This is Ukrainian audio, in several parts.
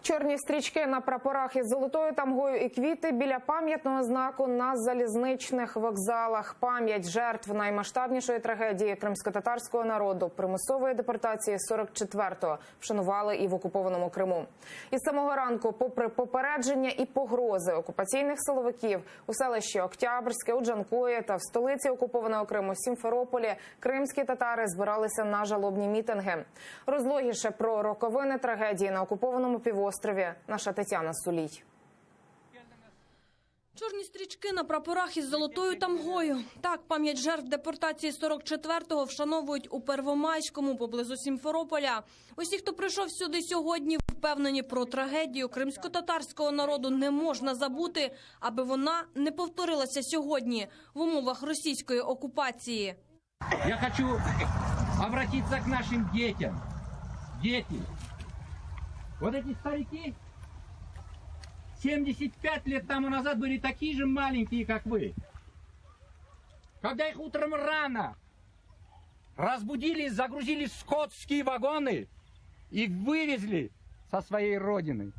Чорні стрічки на прапорах із золотою тамгою і квіти біля пам'ятного знаку на залізничних вокзалах. Пам'ять жертв наймасштабнішої трагедії кримськотатарського народу, примусової депортації 44-го, вшанували і в окупованому Криму. Із самого ранку, попри попередження і погрози окупаційних силовиків, у селищі Октябрське, у Джанкої та в столиці окупованого Криму Сімферополі кримські татари збиралися на жалобні мітинги. Розлогіше про роковини трагедії на окупованому півострові наша Тетяна Сулій. Чорні стрічки на прапорах із золотою тамгою. Так, пам'ять жертв депортації 44-го вшановують у Первомайському, поблизу Сімферополя. Усі, хто прийшов сюди сьогодні, впевнені, про трагедію кримськотатарського народу не можна забути, аби вона не повторилася сьогодні в умовах російської окупації. Я хочу обратиться к нашим детям. Дети. Вот эти старики 75 лет тому назад были такие же маленькие, как вы. Когда их утром рано разбудили, загрузили в скотские вагоны и вывезли со своей родины.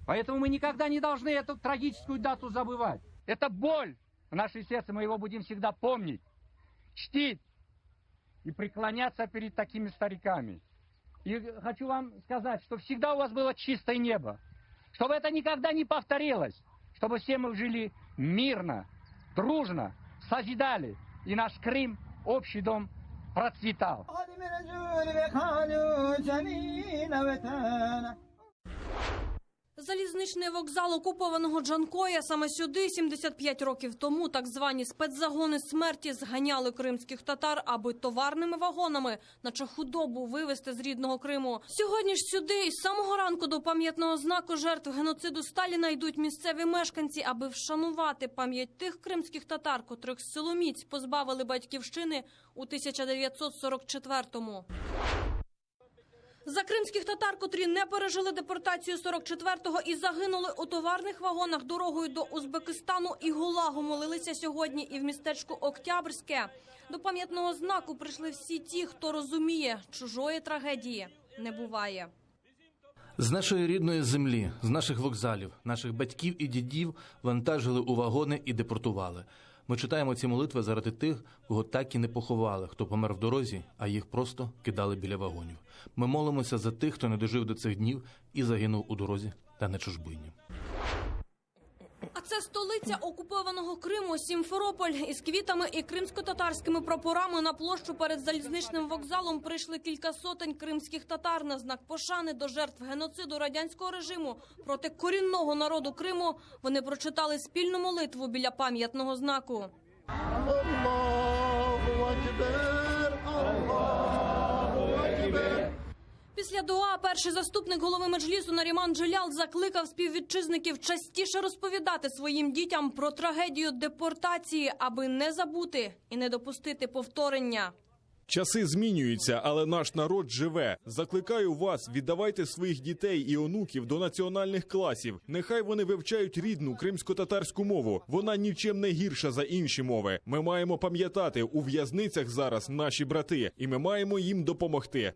Поэтому мы никогда не должны эту трагическую дату забывать. Это боль в нашем сердце, мы его будем всегда помнить, чтить и преклоняться перед такими стариками. И хочу вам сказать, что всегда у вас было чистое небо, чтобы это никогда не повторилось, чтобы все мы жили мирно, дружно, созидали, и наш Крым, общий дом, процветал. Залізничний вокзал окупованого Джанкоя. Саме сюди 75 років тому так звані спецзагони смерті зганяли кримських татар, аби товарними вагонами, наче худобу, вивезти з рідного Криму. Сьогодні ж сюди із самого ранку до пам'ятного знаку жертв геноциду Сталіна йдуть місцеві мешканці, аби вшанувати пам'ять тих кримських татар, котрих силоміць позбавили батьківщини у 1944-му. За кримських татар, котрі не пережили депортацію 44-го і загинули у товарних вагонах дорогою до Узбекистану і ГУЛАГу, молилися сьогодні і в містечку Октябрське. До пам'ятного знаку прийшли всі ті, хто розуміє, чужої трагедії не буває. З нашої рідної землі, з наших вокзалів, наших батьків і дідів вантажили у вагони і депортували. Ми читаємо ці молитви заради тих, кого так і не поховали, хто помер в дорозі, а їх просто кидали біля вагонів. Ми молимося за тих, хто не дожив до цих днів і загинув у дорозі та на чужбині. А це столиця окупованого Криму, Сімферополь. Із квітами і кримсько-татарськими прапорами на площу перед залізничним вокзалом прийшли кілька сотень кримських татар на знак пошани до жертв геноциду радянського режиму проти корінного народу Криму. Вони прочитали спільну молитву біля пам'ятного знаку. Після дуа перший заступник голови Меджлісу Наріман Джеляль закликав співвітчизників частіше розповідати своїм дітям про трагедію депортації, аби не забути і не допустити повторення. Часи змінюються, але наш народ живе. Закликаю вас, віддавайте своїх дітей і онуків до національних класів. Нехай вони вивчають рідну кримсько-татарську мову. Вона нічим не гірша за інші мови. Ми маємо пам'ятати, у в'язницях зараз наші брати, і ми маємо їм допомогти.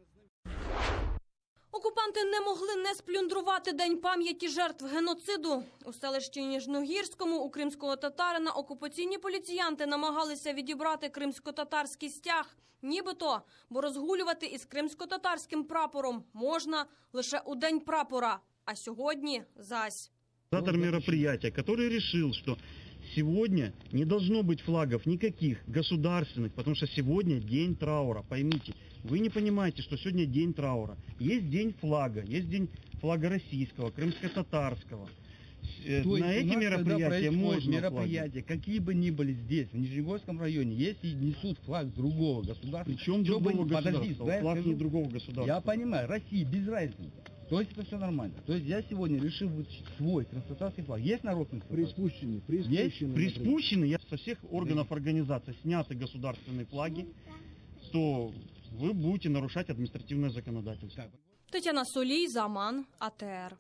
Окупанти не могли не сплюндрувати День пам'яті жертв геноциду. У селищі Ніжногірському у кримського татарина окупаційні поліціянти намагалися відібрати кримсько-татарський стяг. Нібито, бо розгулювати із кримсько-татарським прапором можна лише у День прапора, а сьогодні – зась. Организатор мероприятия, который решил, что сегодня не должно быть флагов никаких государственных, потому что сегодня день траура, поймите. Вы не понимаете, что сегодня день траура. Есть день флага, есть день флага российского, крымско-татарского. На эти мероприятия можно мероприятия, какие бы ни были здесь, в Нижегорском районе, если несут флаг другого государства. Причем другого государства, флаг не другого государства. Я понимаю, Россия без разницы. То есть это все нормально. То есть я сегодня решил вытащить свой крымско-татарский флаг. Есть народный приспущенный. Приспущенный. Я со всех органов организации сняты государственные флаги, то вы будете нарушать административное законодательство. Тетяна Сулій, Заман, АТР.